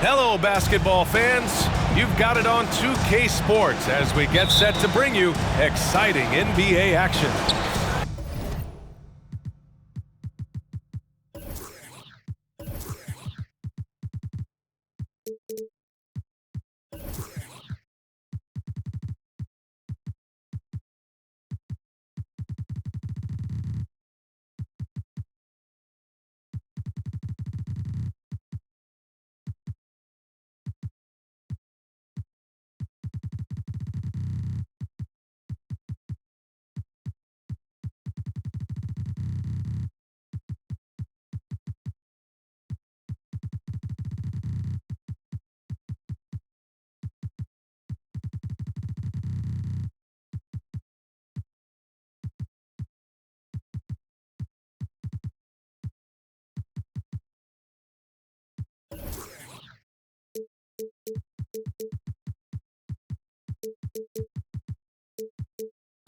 Hello, basketball fans. You've got it on 2K Sports as we get set to bring you exciting NBA action.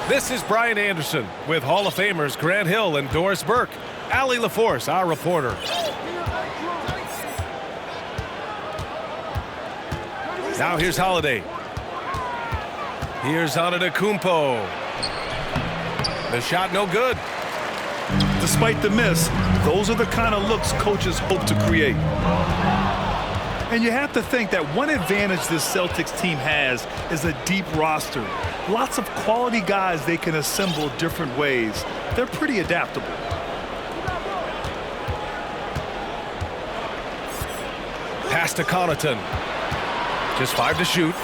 This is Brian Anderson with Hall of Famers Grant Hill and Doris Burke. Allie LaForce, our reporter. Now here's Holiday. Here's Antetokounmpo. The shot no good. Despite the miss, those are the kind of looks coaches hope to create. And you have to think that one advantage this Celtics team has is a deep roster. Lots of quality guys they can assemble different ways. They're pretty adaptable. Pass to Connaughton. Just 5 to shoot.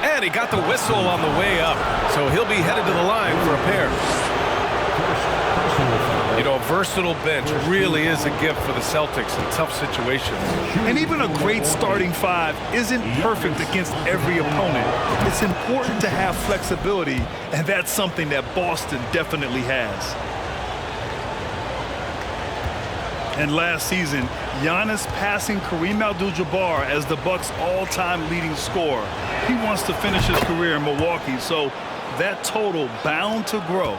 And he got the whistle on the way up, so he'll be headed to the line for a pair. You know, a versatile bench really is a gift for the Celtics in tough situations. And even a great starting five isn't perfect against every opponent. It's important to have flexibility, and that's something that Boston definitely has. And last season, Giannis passing Kareem Abdul-Jabbar as the Bucks' all-time leading scorer. He wants to finish his career in Milwaukee, so that total bound to grow.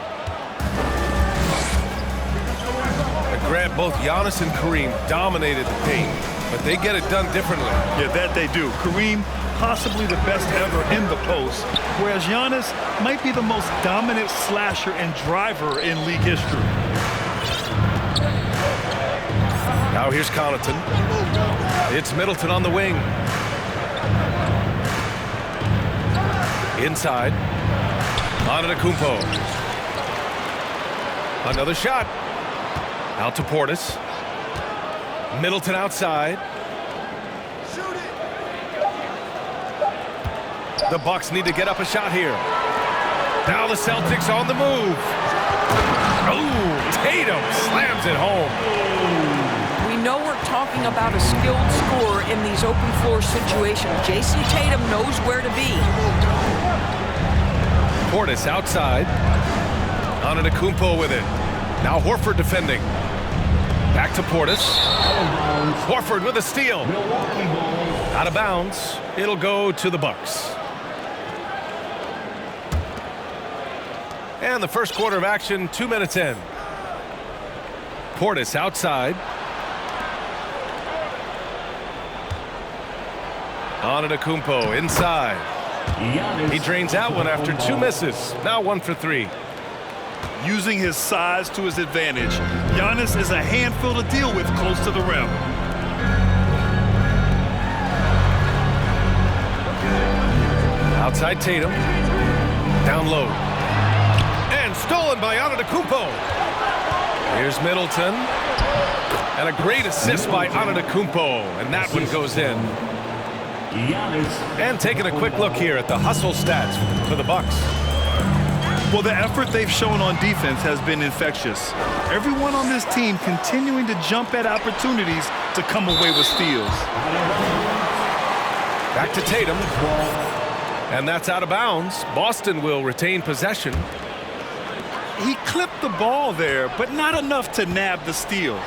Grant, both Giannis and Kareem dominated the paint, but they get it done differently. Yeah, that they do. Kareem, possibly the best ever in the post, whereas Giannis might be the most dominant slasher and driver in league history. Now here's Connaughton. It's Middleton on the wing. Inside. Antetokounmpo. Another shot. Out to Portis. Middleton outside. The Bucks need to get up a shot here. Now the Celtics on the move. Oh, Tatum slams it home. We know we're talking about a skilled scorer in these open floor situations. Jason Tatum knows where to be. Portis outside. Antetokounmpo with it. Now Horford defending. Back to Portis. Horford with a steal. Out of bounds. It'll go to the Bucks. And the first quarter of action, 2 minutes in. Portis outside. Antetokounmpo inside. He drains out one after 2 misses. Now 1 for 3. Using his size to his advantage, Giannis is a handful to deal with close to the rim. Outside Tatum. Down low. And stolen by Antetokounmpo. Here's Middleton. And a great assist by Antetokounmpo. And that one goes in. And taking a quick look here at the hustle stats for the Bucks. Well, the effort they've shown on defense has been infectious. Everyone on this team continuing to jump at opportunities to come away with steals. Back to Tatum. And that's out of bounds. Boston will retain possession. He clipped the ball there, but not enough to nab the steal.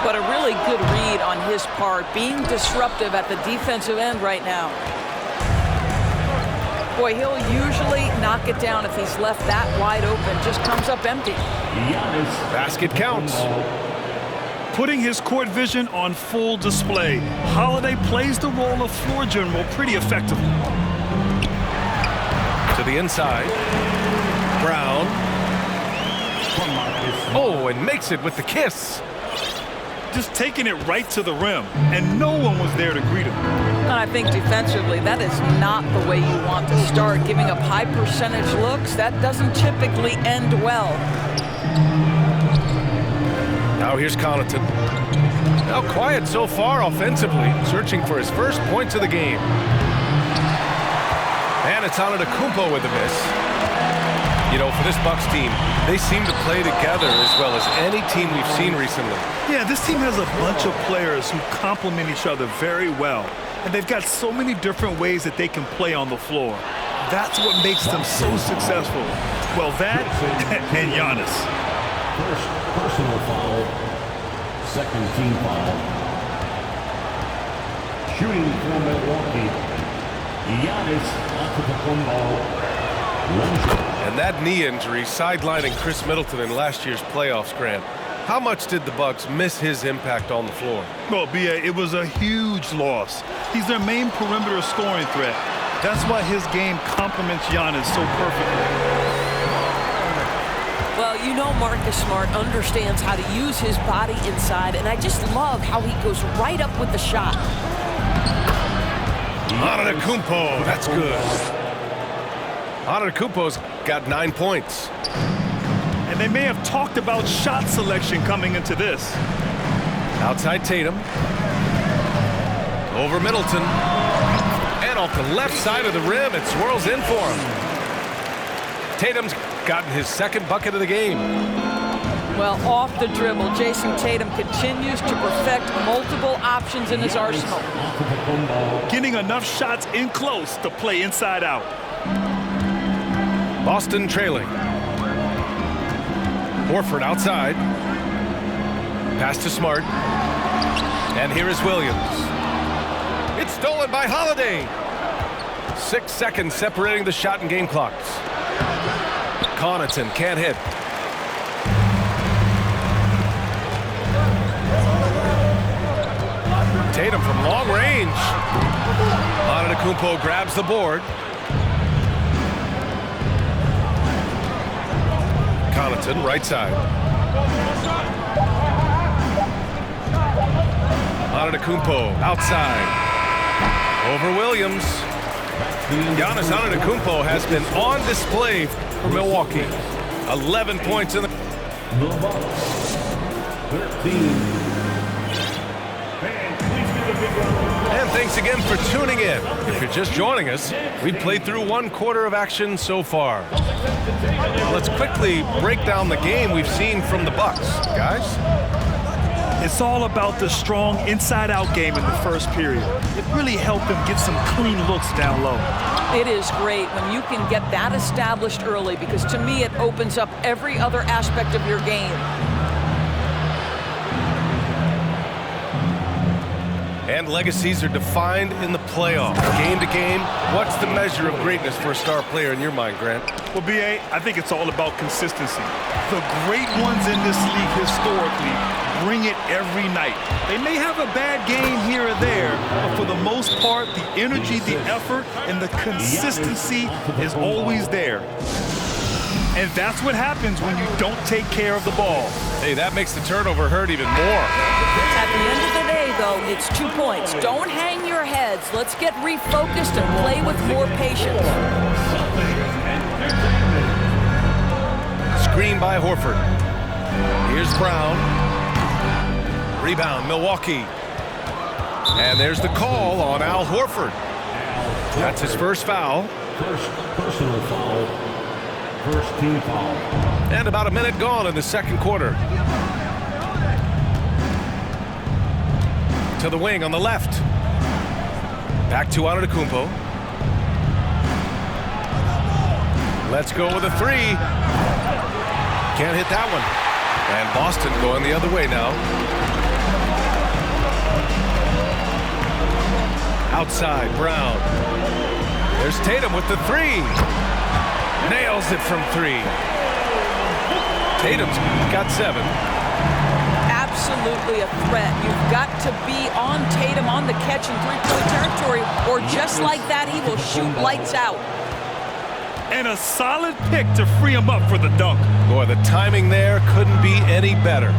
But a really good read on his part, being disruptive at the defensive end right now. Boy, he'll usually knock it down if he's left that wide open. Just comes up empty. Basket counts. putting his court vision on full display. Holiday plays the role of floor general pretty effectively. To the inside. Brown. Oh, and makes it with the kiss. Just taking it right to the rim, and no one was there to greet him. And I think defensively, that is not the way you want to start. Giving up high percentage looks, that doesn't typically end well. Now here's Connaughton. Now quiet so far offensively, searching for his first points of the game. And it's Antetokounmpo with the miss. You know, for this Bucks team, they seem to play together as well as any team we've seen recently. Yeah, this team has a bunch of players who complement each other very well. And they've got so many different ways that they can play on the floor. That's what makes them so successful. Well, that and Giannis. First personal foul, second team foul. Shooting for Milwaukee, Giannis Antetokounmpo. And that knee injury sidelining Chris Middleton in last year's playoffs, Grant. How much did the Bucks miss his impact on the floor? Well, B.A., it was a huge loss. He's their main perimeter scoring threat. That's why his game complements Giannis so perfectly. Well, you know Marcus Smart understands how to use his body inside, and I just love how he goes right up with the shot. Antetokounmpo, that's good. Antetokounmpo's got 9 points. And they may have talked about shot selection coming into this. Outside Tatum. Over Middleton. And off the left side of the rim, it swirls in for him. Tatum's gotten his second bucket of the game. Well, off the dribble, Jason Tatum continues to perfect multiple options in his arsenal. Getting enough shots in close to play inside out. Boston trailing. Horford outside. Pass to Smart. And here is Williams. It's stolen by Holiday. 6 seconds separating the shot and game clocks. Connaughton can't hit. Tatum from long range. Antetokounmpo grabs the board. Connaughton, right side. Antetokounmpo, outside. Over Williams. Giannis Antetokounmpo has been on display for Milwaukee. 11 points in the... 13. And thanks again for tuning in. If you're just joining us, we played through 1 quarter of action so far. Let's quickly break down the game we've seen from the Bucks, guys. It's all about the strong inside-out game in the first period. It really helped them get some clean looks down low. It is great when you can get that established early, because to me it opens up every other aspect of your game. And legacies are defined in the playoffs. Game to game, what's the measure of greatness for a star player in your mind, Grant? Well, B.A., I think it's all about consistency. The great ones in this league historically bring it every night. They may have a bad game here or there, but for the most part, the energy, the effort, and the consistency is always there. And that's what happens when you don't take care of the ball. Hey, that makes the turnover hurt even more. At the end of the day, though, it's 2 points. Don't hang your heads. Let's get refocused and play with more patience. Screen by Horford. Here's Brown. Rebound, Milwaukee. And there's the call on Al Horford. That's his first foul. First personal foul. First team foul. And about a minute gone in the second quarter. To the wing on the left. Back to Antetokounmpo. Let's go with a 3. Can't hit that one. And Boston going the other way now. Outside, Brown. There's Tatum with the 3. Nails it from 3. Tatum's got 7. absolutely a threat. You've got to be on Tatum on the catch in three-point territory, or just like that, he will shoot lights out. And a solid pick to free him up for the dunk. Boy, the timing there couldn't be any better.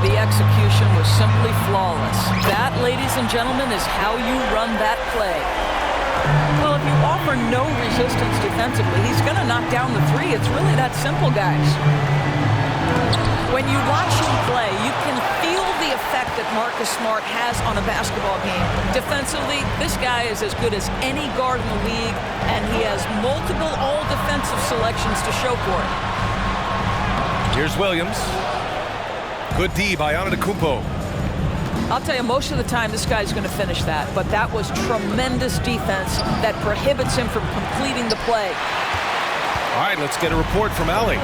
The execution was simply flawless. That, ladies and gentlemen, is how you run that play. Well, if you offer no resistance defensively, he's going to knock down the three. It's really that simple, guys. When you watch him play, you can feel the effect that Marcus Smart has on a basketball game. Defensively, this guy is as good as any guard in the league, and he has multiple all-defensive selections to show for it. Here's Williams. Good D by Antetokounmpo. I'll tell you, most of the time, this guy's going to finish that, but that was tremendous defense that prohibits him from completing the play. All right, let's get a report from Allie.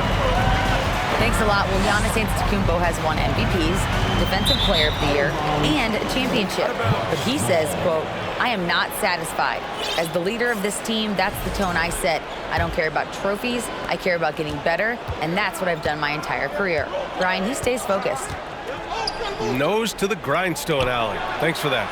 Thanks a lot. Well, Giannis Antetokounmpo has won MVPs, Defensive Player of the Year, and a championship. But he says, quote, "I am not satisfied. As the leader of this team, that's the tone I set. I don't care about trophies. I care about getting better, and that's what I've done my entire career." Brian, he stays focused. Nose to the grindstone, Allie. Thanks for that.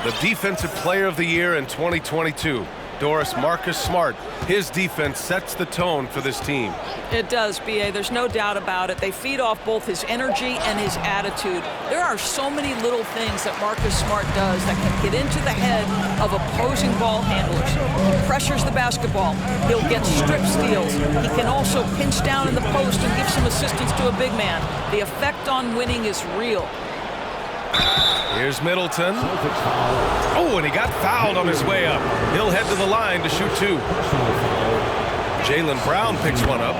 The Defensive Player of the Year in 2022. Doris, Marcus Smart. His defense sets the tone for this team. It does, B.A. There's no doubt about it. They feed off both his energy and his attitude. There are so many little things that Marcus Smart does that can get into the head of opposing ball handlers. He pressures the basketball. He'll get strip steals. He can also pinch down in the post and give some assistance to a big man. The effect on winning is real. Here's Middleton. Oh, and he got fouled on his way up. He'll head to the line to shoot two. Jaylen Brown picks one up.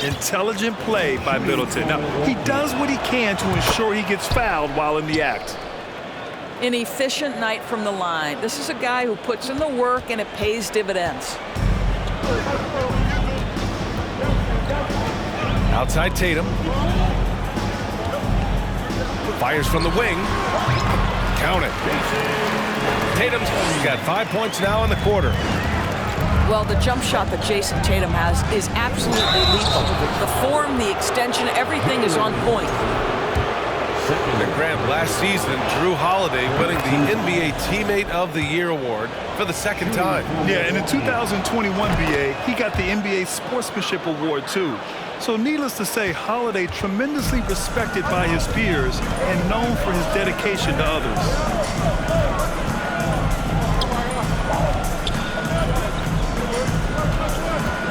Intelligent play by Middleton. Now, he does what he can to ensure he gets fouled while in the act. An efficient night from the line. This is a guy who puts in the work and it pays dividends. Outside Tatum. Fires from the wing. Count it. Tatum's got 5 points now in the quarter. Well, the jump shot that Jason Tatum has is absolutely lethal. The form, the extension, everything is on point. And Grant, last season, Drew Holiday winning the NBA Teammate of the Year award for the second time. Yeah, and in 2021 BA, he got the NBA Sportsmanship Award too. So needless to say, Holiday tremendously respected by his peers and known for his dedication to others.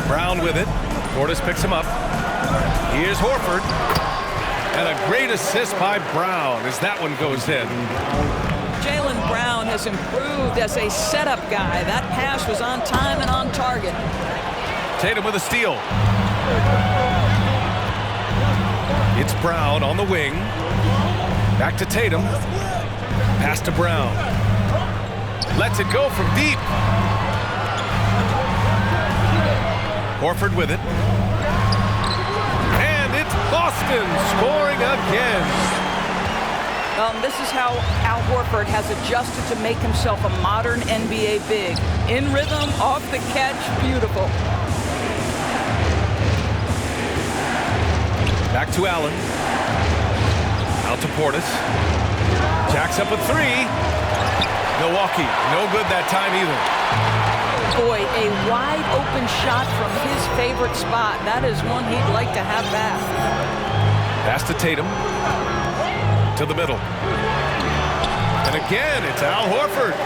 Brown with it. Portis picks him up. Here's Horford. And a great assist by Brown as that one goes in. Jaylen Brown has improved as a setup guy. That pass was on time and on target. Tatum with a steal. It's Brown on the wing. Back to Tatum. Pass to Brown. Lets it go from deep. Horford with it. And it's Boston scoring again. This is how Al Horford has adjusted to make himself a modern NBA big. In rhythm, off the catch, beautiful. Back to Allen. Out to Portis. Jacks up a three. Milwaukee, no good that time either. Boy, a wide open shot from his favorite spot. That is one he'd like to have back. Pass to Tatum. To the middle. And again, it's Al Horford.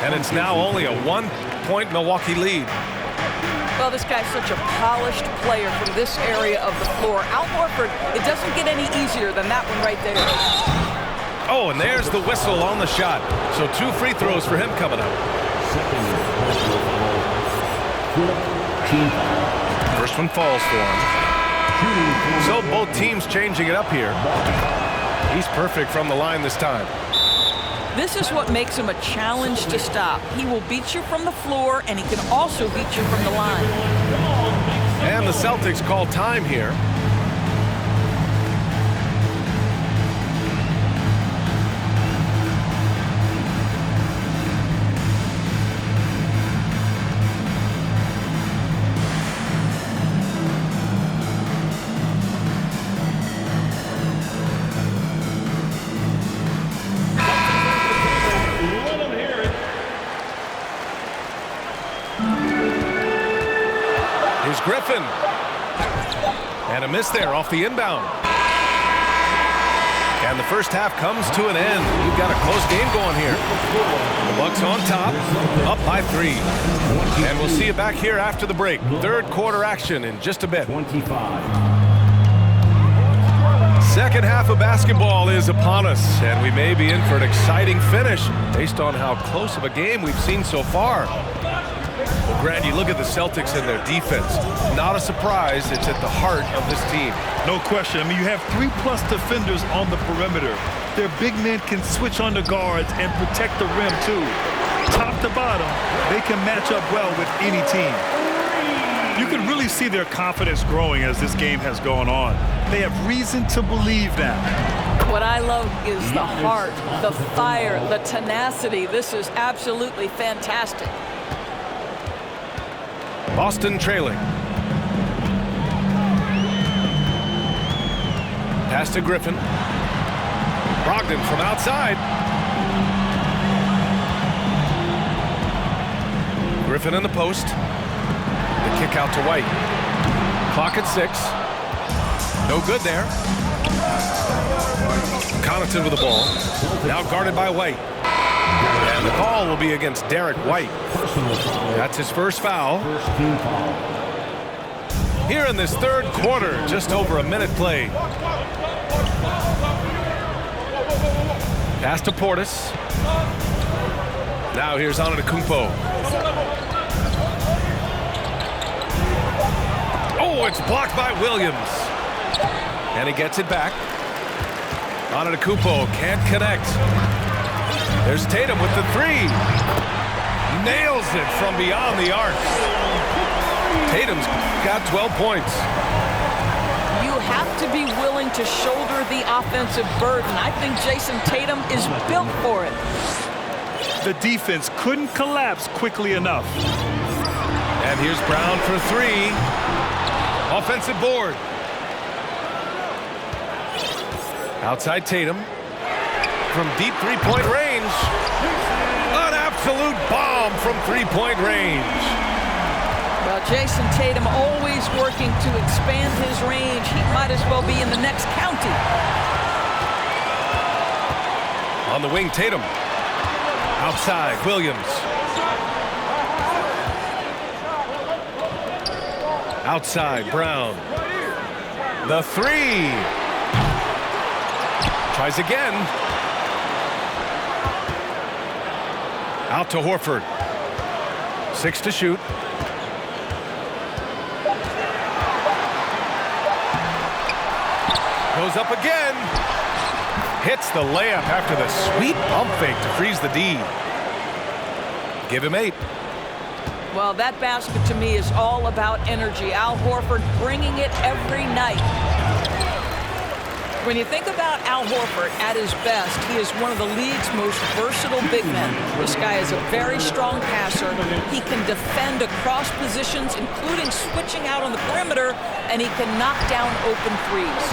And it's now only a 1-point Milwaukee lead. Well, this guy's such a polished player from this area of the floor. Al Horford, it doesn't get any easier than that one right there. Oh, and there's the whistle on the shot. So 2 free throws for him coming up. First one falls for him. So both teams changing it up here. He's perfect from the line this time. This is what makes him a challenge to stop. He will beat you from the floor, and he can also beat you from the line. And the Celtics call time here. Griffin. And a miss there off the inbound. And the first half comes to an end. We've got a close game going here. The Bucks on top, up by 3. And we'll see you back here after the break. Third quarter action in just a bit. 25. Second half of basketball is upon us, and we may be in for an exciting finish based on how close of a game we've seen so far. Well, Grant, you look at the Celtics and their defense. Not a surprise, it's at the heart of this team. No question. I mean, you have 3+ defenders on the perimeter. Their big men can switch on the guards and protect the rim, too. Top to bottom, they can match up well with any team. You can really see their confidence growing as this game has gone on. They have reason to believe that. What I love is the heart, the fire, the tenacity. This is absolutely fantastic. Boston trailing. Pass to Griffin. Brogdon from outside. Griffin in the post. The kick out to White. Clock at 6. No good there. Connaughton with the ball. Now guarded by White. And the call will be against Derek White. That's his first foul. Here in this third quarter, just over a minute played. Pass to Portis. Now here's Antetokounmpo. Oh, it's blocked by Williams. And he gets it back. Antetokounmpo can't connect. There's Tatum with the 3. Nails it from beyond the arc. Tatum's got 12 points. You have to be willing to shoulder the offensive burden. I think Jason Tatum is built for it. The defense couldn't collapse quickly enough. And here's Brown for 3. Offensive board. Outside Tatum. From deep three-point range. An absolute bomb from three-point range. Well, Jason Tatum always working to expand his range. He might as well be in the next county. On the wing, Tatum. Outside, Williams. Outside, Brown. The 3. Tries again. Out to Horford. 6 to shoot. Goes up again. Hits the layup after the sweet pump fake to freeze the D. Give him 8. Well, that basket to me is all about energy. Al Horford bringing it every night. When you think about Al Horford at his best, he is one of the league's most versatile big men. This guy is a very strong passer. He can defend across positions, including switching out on the perimeter, and he can knock down open threes.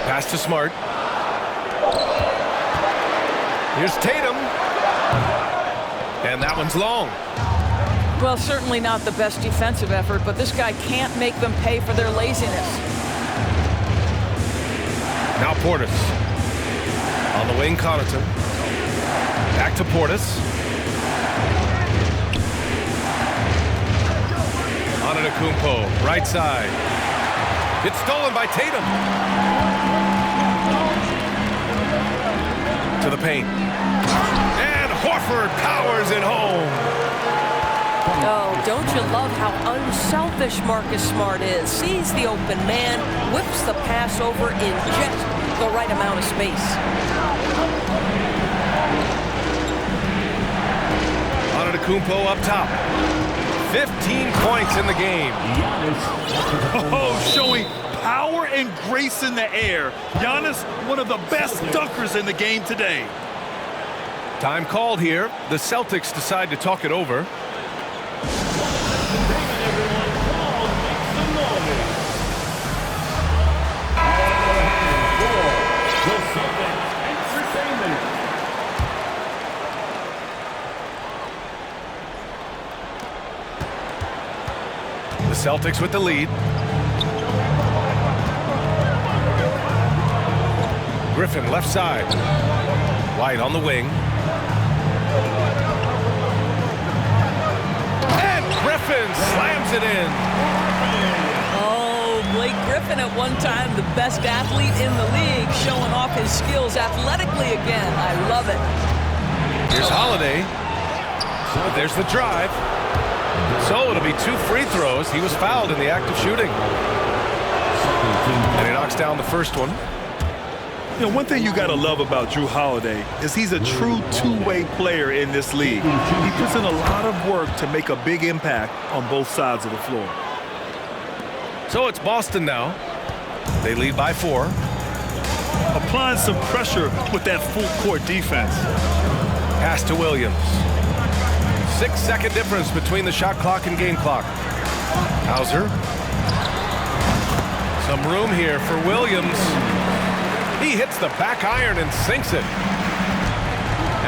Pass to Smart. Here's Tatum. And that one's long. Well, certainly not the best defensive effort, but this guy can't make them pay for their laziness. Now Portis. On the wing, Connaughton. Back to Portis. Antetokounmpo, right side. It's stolen by Tatum. To the paint. And Horford powers it home. Oh, don't you love how unselfish Marcus Smart is? Sees the open man, whips the pass over in just the right amount of space. Antetokounmpo up top. 15 points in the game. Oh, showing power and grace in the air. Giannis, one of the best dunkers in the game today. Time called here. The Celtics decide to talk it over. Celtics with the lead. Griffin left side. White on the wing. And Griffin slams it in. Oh, Blake Griffin at one time the best athlete in the league, showing off his skills athletically again. I love it. Here's Holiday. There's the drive. So it'll be 2 free throws. He was fouled in the act of shooting. And he knocks down the first one. You know, one thing you got to love about Jrue Holiday is he's a true two-way player in this league. He puts in a lot of work to make a big impact on both sides of the floor. So it's Boston now. They lead by 4. Applying some pressure with that full-court defense. Pass to Williams. 6-second difference between the shot clock and game clock. Hauser. Some room here for Williams. He hits the back iron and sinks it.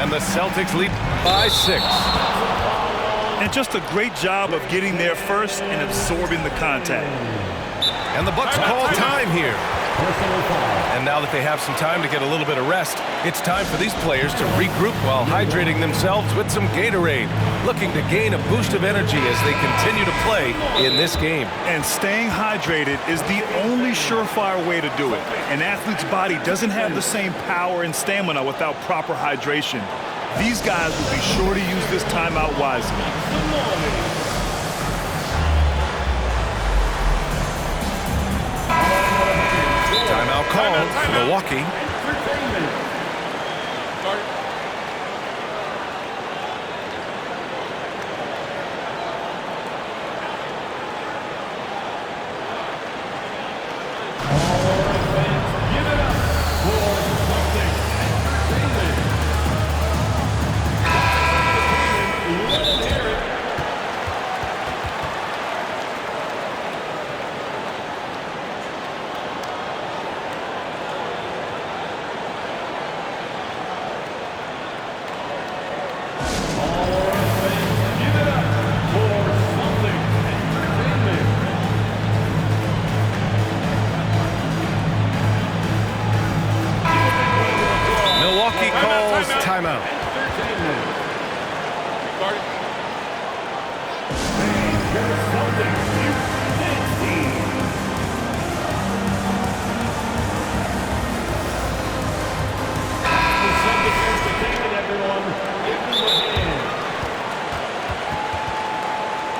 And the Celtics lead by 6. And just a great job of getting there first and absorbing the contact. And the Bucks call time here. And now that they have some time to get a little bit of rest, it's time for these players to regroup while hydrating themselves with some Gatorade, looking to gain a boost of energy as they continue to play in this game. And staying hydrated is the only surefire way to do it. An athlete's body doesn't have the same power and stamina without proper hydration. These guys will be sure to use this timeout wisely. Timeout called for Milwaukee. Milwaukee calls timeout.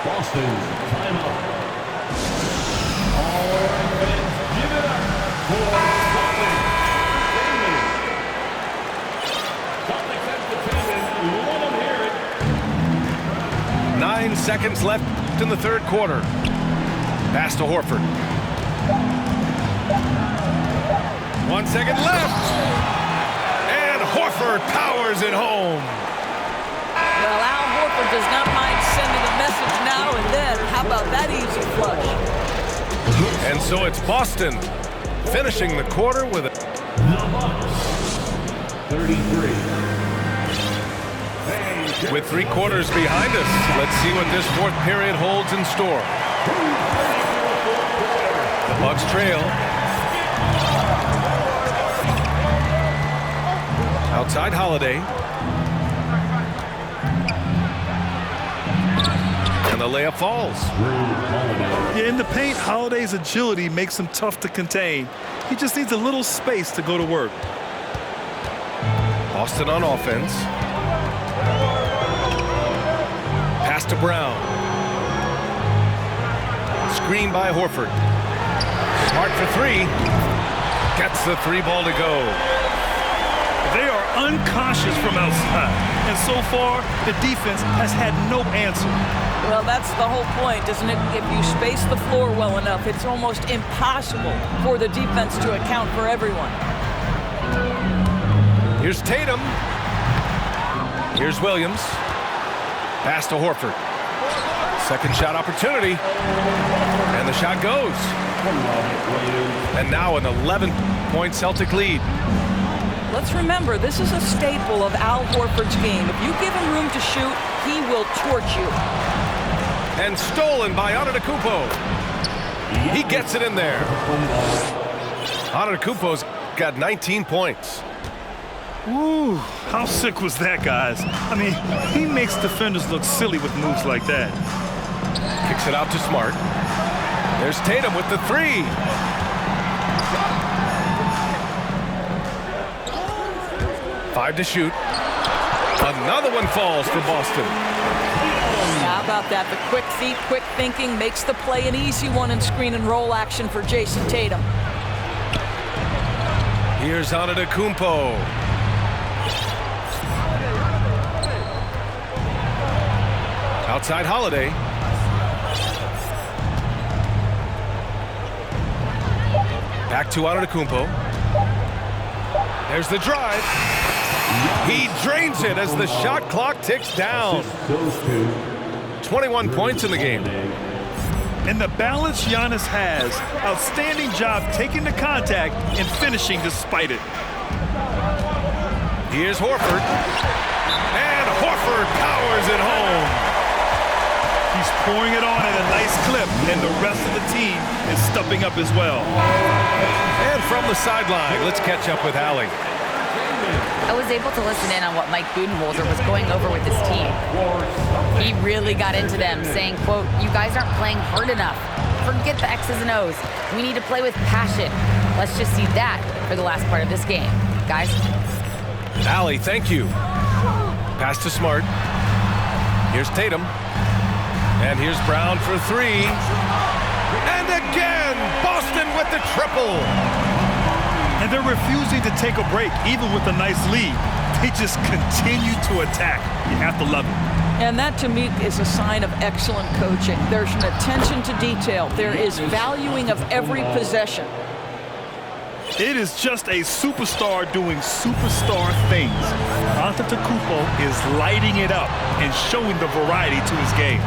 Boston, timeout. All fans, give it up for Celtics. 9 seconds left in the third quarter. Pass to Horford. 1 second left. And Horford powers it home. Well, Al Horford does not mind sending a message now and then. How about that easy flush? And so it's Boston finishing the quarter with a... The Bucks, 33. With 3 quarters behind us, let's see what this fourth period holds in store. The Bucks trail. Outside Holiday. And the layup falls. Yeah, in the paint, Holiday's agility makes him tough to contain. He just needs a little space to go to work. Boston on offense. Pass to Brown. Screen by Horford. Smart for 3. Gets the 3 ball to go. They are uncautious from outside, and so far, the defense has had no answer. Well, that's the whole point, isn't it? If you space the floor well enough, it's almost impossible for the defense to account for everyone. Here's Tatum. Here's Williams. Pass to Horford. Second shot opportunity. And the shot goes. And now an 11-point Celtic lead. Let's remember, this is a staple of Al Horford's game. If you give him room to shoot, he will torch you. And stolen by Antetokounmpo. He gets it in there. Antetokounmpo's got 19 points. Woo, how sick was that, guys? I mean, he makes defenders look silly with moves like that. Kicks it out to Smart. There's Tatum with the three. Five to shoot. Another one falls for Boston. How about that? The quick feet, quick thinking makes the play an easy one in screen and roll action for Jason Tatum. Here's Antetokounmpo. Outside Holiday. Back to Antetokounmpo. There's the drive. He drains it as the shot clock ticks down. 21 points in the game. And the balance Giannis has, outstanding job taking the contact and finishing despite it. Here's Horford. And Horford powers it home. He's pouring it on at a nice clip, and the rest of the team is stepping up as well. And from the sideline, let's catch up with Allie. I was able to listen in on what Mike Budenholzer was going over with his team. He really got into them, saying, quote, "You guys aren't playing hard enough. Forget the X's and O's. We need to play with passion. Let's just see that for the last part of this game. Guys." Allie, thank you. Pass to Smart. Here's Tatum. And here's Brown for three. And again, Boston with the triple. And they're refusing to take a break, even with a nice lead. They just continue to attack. You have to love it. And that, to me, is a sign of excellent coaching. There's an attention to detail. There is valuing of every possession. It is just a superstar doing superstar things. Antetokounmpo is lighting it up and showing the variety to his game.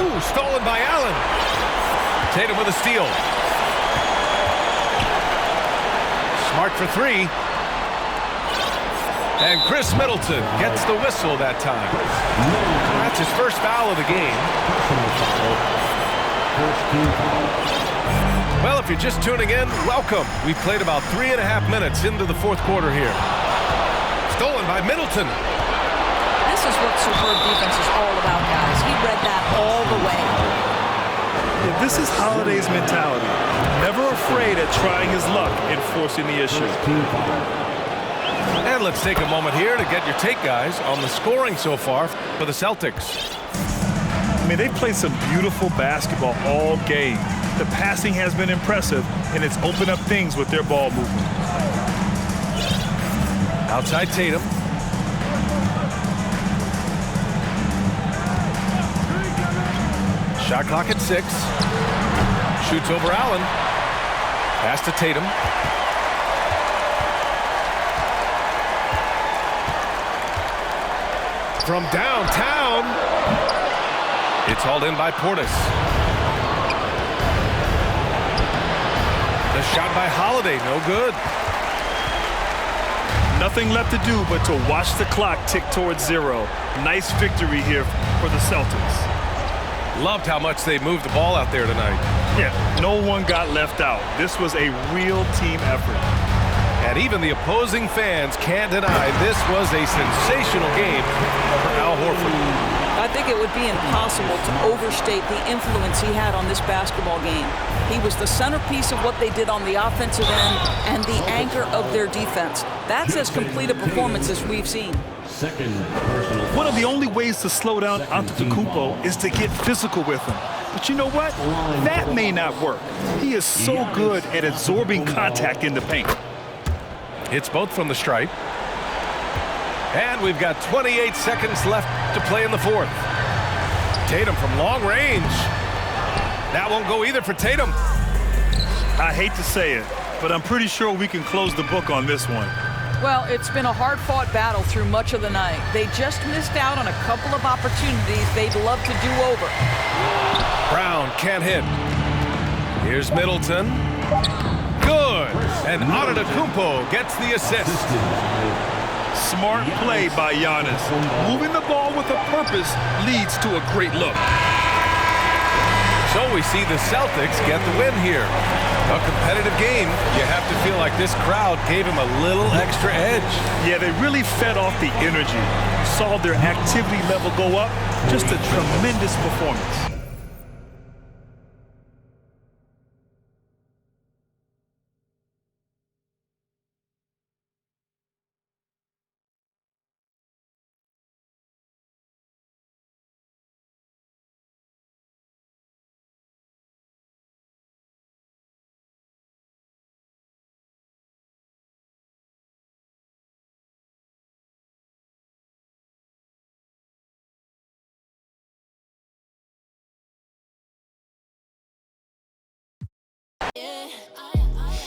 Ooh, stolen by Allen. Tatum with a steal. Smart for three. And Chris Middleton gets the whistle that time. That's his first foul of the game. Well, if you're just tuning in, welcome. We've played about 3.5 minutes into the fourth quarter here. Stolen by Middleton. This is what superb defense is all about, guys. He read that all the way. Yeah, this is Holiday's mentality. Never afraid at trying his luck and forcing the issue. And let's take a moment here to get your take, guys, on the scoring so far for the Celtics. I mean, they played some beautiful basketball all game. The passing has been impressive, and it's opened up things with their ball movement. Outside Tatum. Shot clock at 6. Shoots over Allen. Pass to Tatum. From downtown. It's hauled in by Portis. The shot by Holiday, no good. Nothing left to do but to watch the clock tick towards 0. Nice victory here for the Celtics. Loved how much they moved the ball out there tonight. Yeah, no one got left out. This was a real team effort. And even the opposing fans can't deny this was a sensational game for Al Horford. I think it would be impossible to overstate the influence he had on this basketball game. He was the centerpiece of what they did on the offensive end and the anchor of their defense. That's as complete a performance as we've seen. One of the only ways to slow down Antetokounmpo is to get physical with him. But you know what? That may not work. He is so good at absorbing contact in the paint. Hits both from the stripe. And we've got 28 seconds left to play in the fourth. Tatum from long range. That won't go either for Tatum. I hate to say it, but I'm pretty sure we can close the book on this one. Well, it's been a hard-fought battle through much of the night. They just missed out on a couple of opportunities they'd love to do over. Brown can't hit. Here's Middleton. Good. And Antetokounmpo gets the assist. Smart play by Giannis. Moving the ball with a purpose leads to a great look. So we see the Celtics get the win here. A competitive game. You have to feel like this crowd gave him a little extra edge. Yeah, they really fed off the energy. Saw their activity level go up. Just a tremendous performance.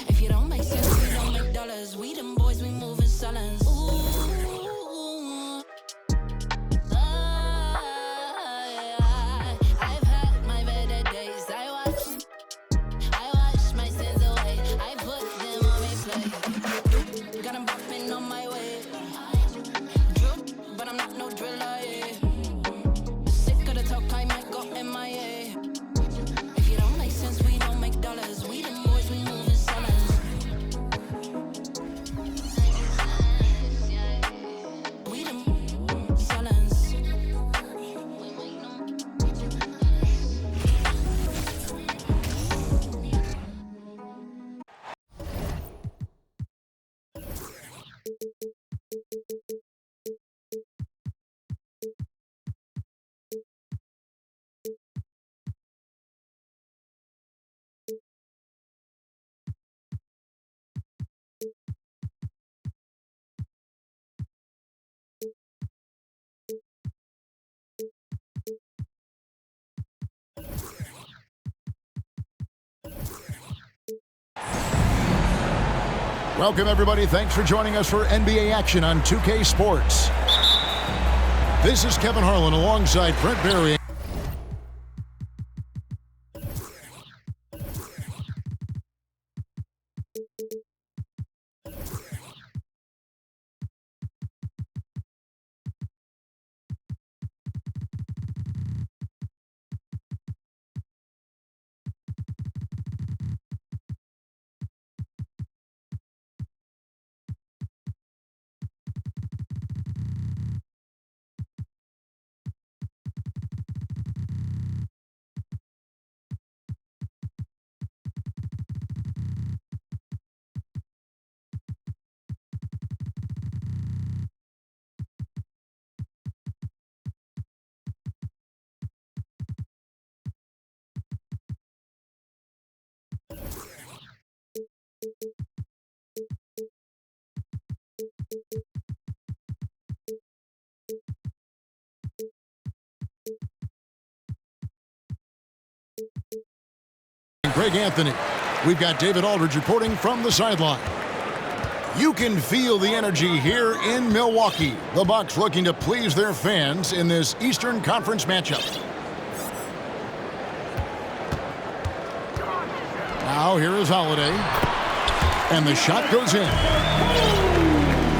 If you don't make sense, we don't make dollars. We them boys, we moving silence. I've had my better days. I wash my sins away. I put them on my plate. Got them bopping on my way. Drip, but I'm not no driller. Sick of the talk, I might go MIA. If you don't make sense, we don't make dollars. We them boys, we moving silence. We them silence. Welcome, everybody. Thanks for joining us for NBA action on 2K Sports. This is Kevin Harlan alongside Brent Barry. Greg Anthony. We've got David Aldridge reporting from the sideline. You can feel the energy here in Milwaukee. The Bucks looking to please their fans in this Eastern Conference matchup. Now here is Holiday. And the shot goes in.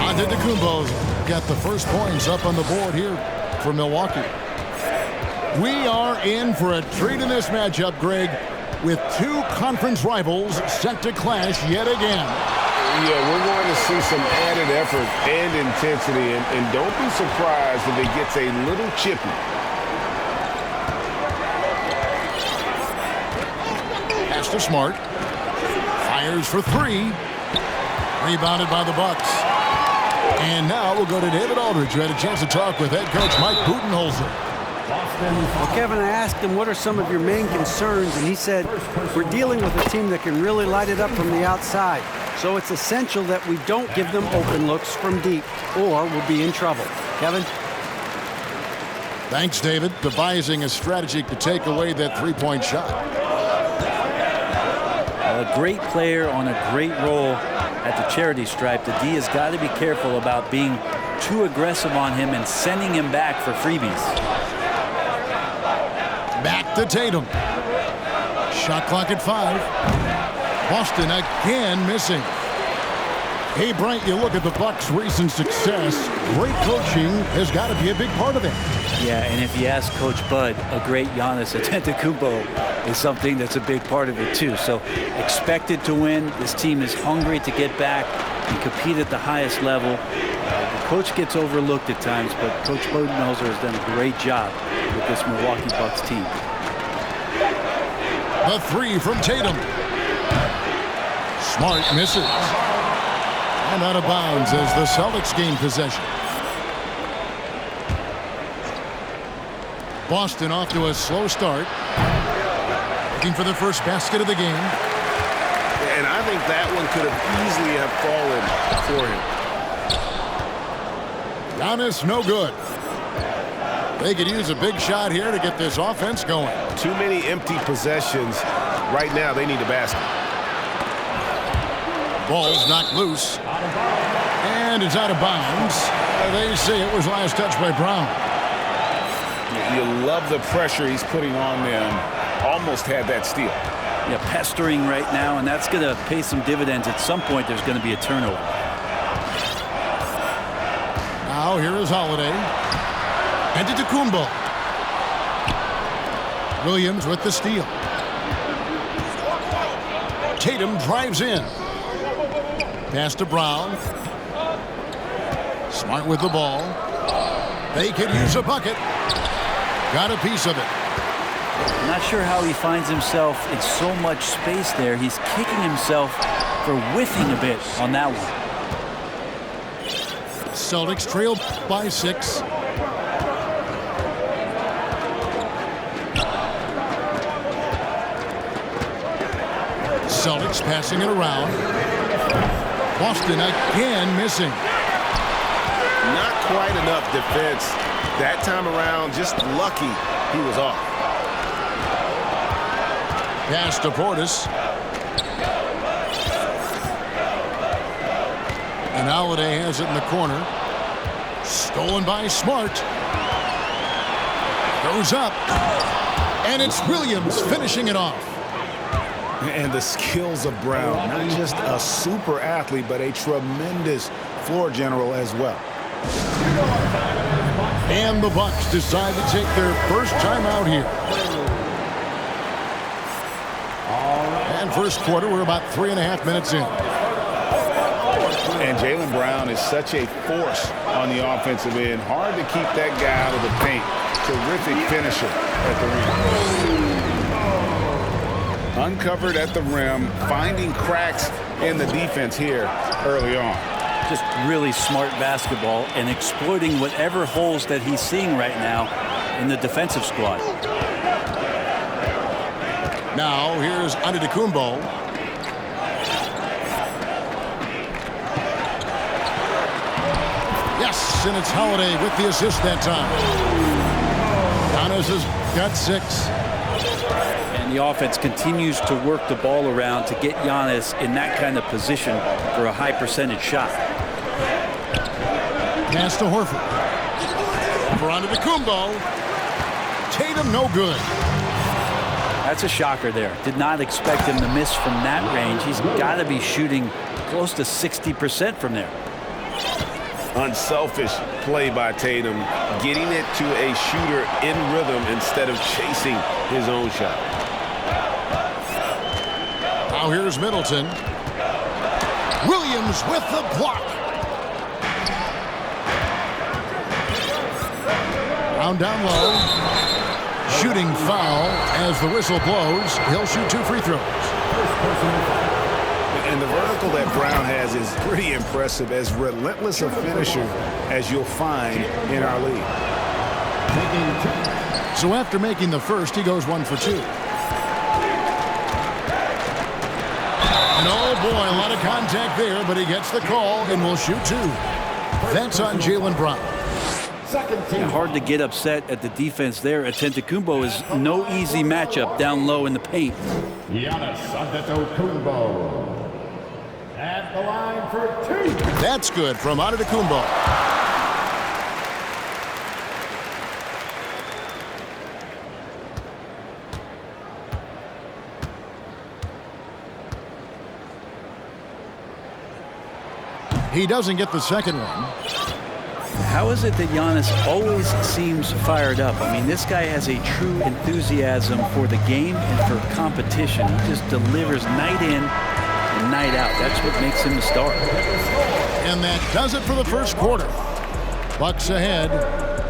Antetokounmpo got the first points up on the board here for Milwaukee. We are in for a treat in this matchup, Greg, with two conference rivals set to clash yet again. Yeah, we're going to see some added effort and intensity, and don't be surprised if it gets a little chippy. Pass to Smart. Fires for three. Rebounded by the Bucks. And now we'll go to David Aldridge, who had a chance to talk with head coach Mike Budenholzer. Well, Kevin, I asked him, what are some of your main concerns? And he said, we're dealing with a team that can really light it up from the outside. So it's essential that we don't give them open looks from deep, or we'll be in trouble. Kevin? Thanks, David. Devising a strategy to take away that three-point shot. A great player on a great role at the charity stripe. The D has got to be careful about being too aggressive on him and sending him back for freebies. Back to Tatum. Shot clock at 5. Boston again missing. Hey, Bright, you look at the Bucks' recent success. Great coaching has got to be a big part of it. Yeah, and if you ask Coach Bud, a great Giannis Antetokounmpo is something that's a big part of it too. So expected to win. This team is hungry to get back and compete at the highest level. The coach gets overlooked at times, but Coach Budenholzer has done a great job with this Milwaukee Bucks team. The three from Tatum. Smart misses. And out of bounds as the Celtics gain possession. Boston off to a slow start. Looking for the first basket of the game. And I think that one could have easily have fallen for him. Giannis, no good. They could use a big shot here to get this offense going. Too many empty possessions. Right now, they need a basket. Ball's knocked loose. And it's out of bounds. They say it was last touched by Brown. You love the pressure he's putting on them. Almost had that steal. Yeah, pestering right now, and that's going to pay some dividends. At some point, there's going to be a turnover. Now here is Holiday. Antetokounmpo. Williams with the steal. Tatum drives in. Pass to Brown. Smart with the ball. They could use a bucket. Got a piece of it. Not sure how he finds himself in so much space there. He's kicking himself for whiffing a bit on that one. Celtics trail by 6. Celtics passing it around. Boston again missing. Not quite enough defense. That time around, just lucky he was off. Pass to Portis. And Holiday has it in the corner. Stolen by Smart. Goes up. And it's Williams finishing it off. And the skills of Brown, not just a super athlete, but a tremendous floor general as well. And the Bucks decide to take their first time out here. And first quarter, we're about 3.5 minutes in. And Jaylen Brown is such a force on the offensive end. Hard to keep that guy out of the paint. Terrific finisher at the rim. Uncovered at the rim, finding cracks in the defense here early on. Just really smart basketball and exploiting whatever holes that he's seeing right now in the defensive squad. Now here's Antetokounmpo. Yes, and it's Holiday with the assist that time. Giannis has got 6. And the offense continues to work the ball around to get Giannis in that kind of position for a high percentage shot. Pass to Horford. For Antetokounmpo. Tatum no good. That's a shocker there. Did not expect him to miss from that range. He's got to be shooting close to 60% from there. Unselfish play by Tatum, getting it to a shooter in rhythm instead of chasing his own shot. Now here's Middleton. Williams with the block. Brown down low. Shooting foul as the whistle blows. He'll shoot 2 free throws. And the vertical that Brown has is pretty impressive, as relentless a finisher as you'll find in our league. So after making the first, he goes 1 for 2. And oh boy, a lot of contact there, but he gets the call and will shoot 2. That's on Jaylen Brown. Yeah, hard to get upset at the defense there. Antetokounmpo is no easy matchup down low in the paint. Giannis Antetokounmpo at the line for 2. That's good from Antetokounmpo. He doesn't get the second one. How is it that Giannis always seems fired up? I mean, this guy has a true enthusiasm for the game and for competition. He just delivers night in and night out. That's what makes him a star. And that does it for the first quarter. Bucks ahead.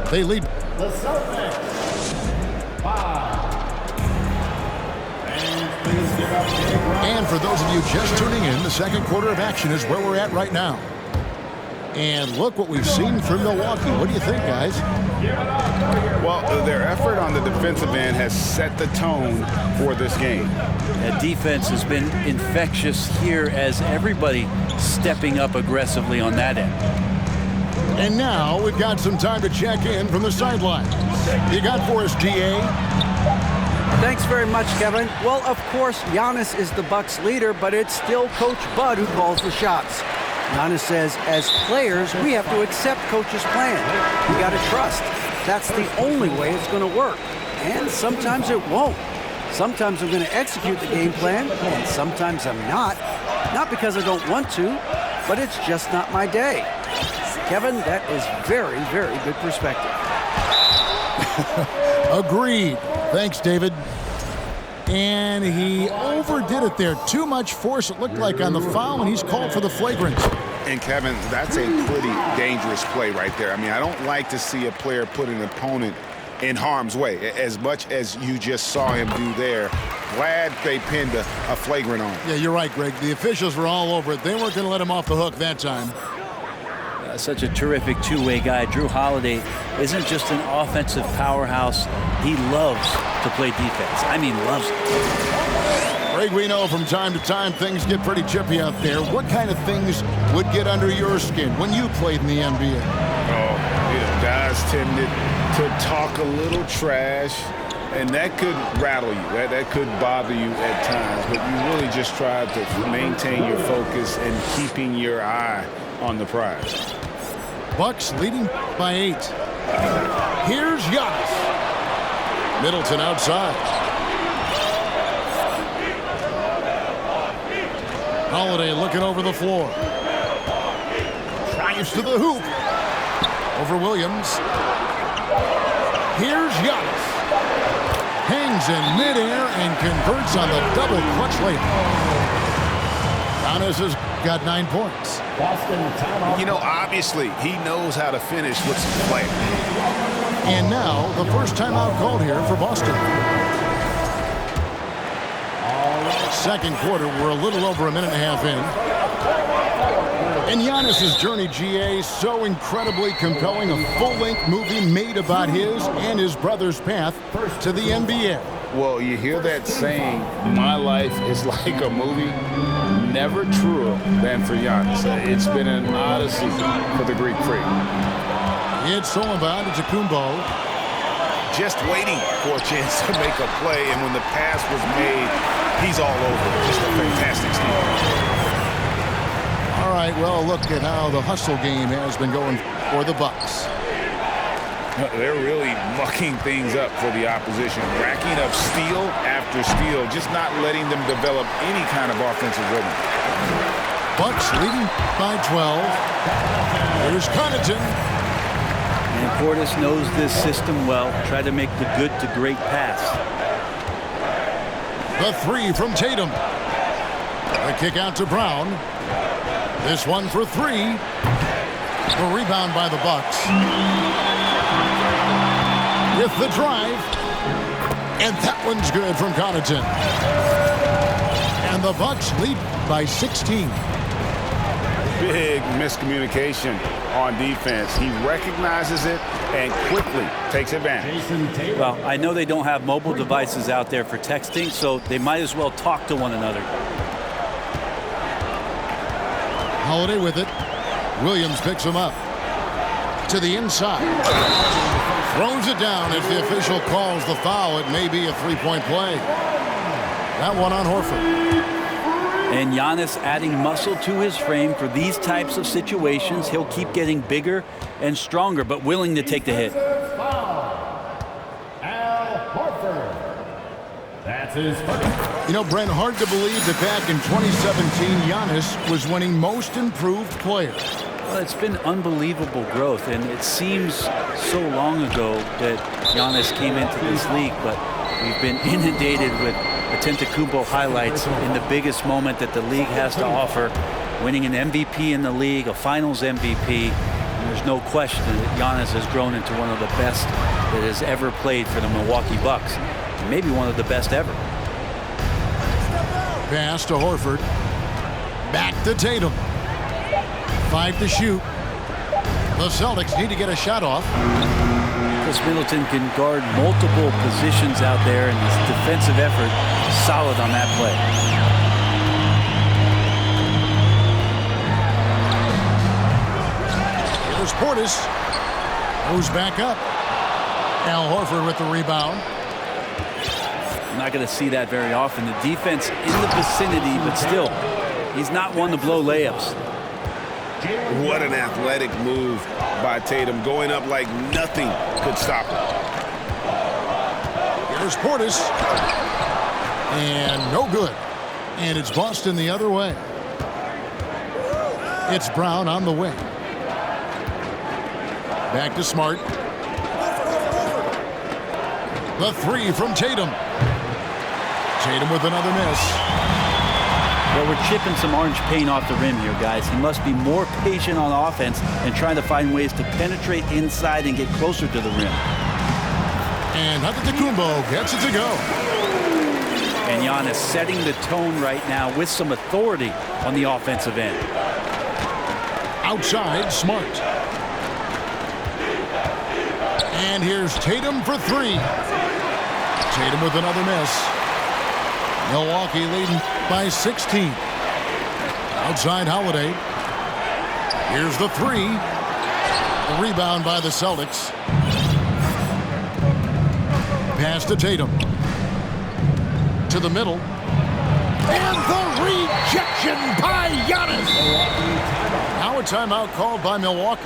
They lead. The Celtics. 5. And for those of you just tuning in, the second quarter of action is where we're at right now. And look what we've seen from Milwaukee. What do you think, guys? Well, their effort on the defensive end has set the tone for this game. That defense has been infectious here as everybody stepping up aggressively on that end. And now we've got some time to check in from the sideline. You got for us, GA? Thanks very much, Kevin. Well, of course, Giannis is the Bucks leader, but it's still Coach Bud who calls the shots. Giannis says, as players, we have to accept Coach's plan. We got to trust. That's the only way it's going to work. And sometimes it won't. Sometimes I'm going to execute the game plan, and sometimes I'm not. Not because I don't want to, but it's just not my day. Kevin, that is very, very good perspective. Agreed. Thanks, David. And he overdid it there. Too much force, it looked like, on the foul, and he's called for the flagrant. And, Kevin, that's a pretty dangerous play right there. I mean, I don't like to see a player put an opponent in harm's way, as much as you just saw him do there. Glad they pinned a flagrant on him. Yeah, you're right, Greg. The officials were all over it. They weren't going to let him off the hook that time. Such a terrific two-way guy. Drew Holiday isn't just an offensive powerhouse. He loves to play defense. I mean, loves it. Greg, we know from time to time things get pretty chippy out there. What kind of things would get under your skin when you played in the NBA? Oh, yeah, guys tended to talk a little trash, and that could rattle you. That could bother you at times, but you really just try to maintain your focus and keeping your eye on the prize. Bucks leading by 8. Here's Giannis. Middleton outside. Holiday looking over the floor. Drives to the hoop. Over Williams. Here's Giannis. Hangs in midair and converts on the double clutch layup. Giannis has got 9 points. You know, obviously, he knows how to finish with some play. And now, the first timeout called here for Boston. Second quarter, we're a little over a minute and a half in. And Giannis's journey, GA, so incredibly compelling. A full-length movie made about his and his brother's path to the NBA. Well, you hear that saying, my life is like a movie. Never truer than for Giannis. It's been an odyssey for the Greek Freak. It's all about Antetokounmpo. Just waiting for a chance to make a play, and when the pass was made, he's all over it. Just a fantastic steal. All right, well, look at how the hustle game has been going for the Bucks. They're really mucking things up for the opposition, racking up steal after steal, just not letting them develop any kind of offensive rhythm. Bucks leading by 12. Here's Connaughton. And Portis knows this system well. Try to make the good to great pass. The 3 from Tatum. The kick out to Brown. This one for 3. The rebound by the Bucks. With the drive. And that one's good from Connaughton. And the Bucks lead by 16. Big miscommunication on defense. He recognizes it and quickly takes advantage. Well, I know they don't have mobile devices out there for texting, so they might as well talk to one another. Holiday with it. Williams picks him up. To the inside. Throws it down as the official calls the foul. It may be a three-point play. That one on Horford. And Giannis adding muscle to his frame for these types of situations. He'll keep getting bigger and stronger, but willing to take the hit. Al Horford. That's You know, Brent, hard to believe that back in 2017, Giannis was winning Most Improved Player. Well, it's been unbelievable growth, and it seems so long ago that Giannis came into this league, but we've been inundated with Antetokounmpo highlights in the biggest moment that the league has to offer, winning an MVP in the league, a Finals MVP. And there's no question that Giannis has grown into one of the best that has ever played for the Milwaukee Bucks, and maybe one of the best ever. Pass to Horford. Back to Tatum. 5 to shoot. The Celtics need to get a shot off. Chris Middleton can guard multiple positions out there, and his defensive effort is solid on that play. Here's Portis. Goes back up. Al Horford with the rebound. I'm not going to see that very often. The defense in the vicinity, but still, he's not one to blow layups. What an athletic move by Tatum, going up like nothing could stop him. Here's Portis. And no good. And it's Boston the other way. It's Brown on the wing. Back to Smart. The three from Tatum. Tatum with another miss. Well, we're chipping some orange paint off the rim here, guys. He must be more patient on offense and trying to find ways to penetrate inside and get closer to the rim. And Antetokounmpo gets it to go. And Giannis setting the tone right now with some authority on the offensive end. Outside, Smart. And here's Tatum for three. Tatum with another miss. Milwaukee leading by 16. Outside Holiday. Here's the three. The rebound by the Celtics. Pass to Tatum. To the middle. And the rejection by Giannis. Now a timeout called by Milwaukee.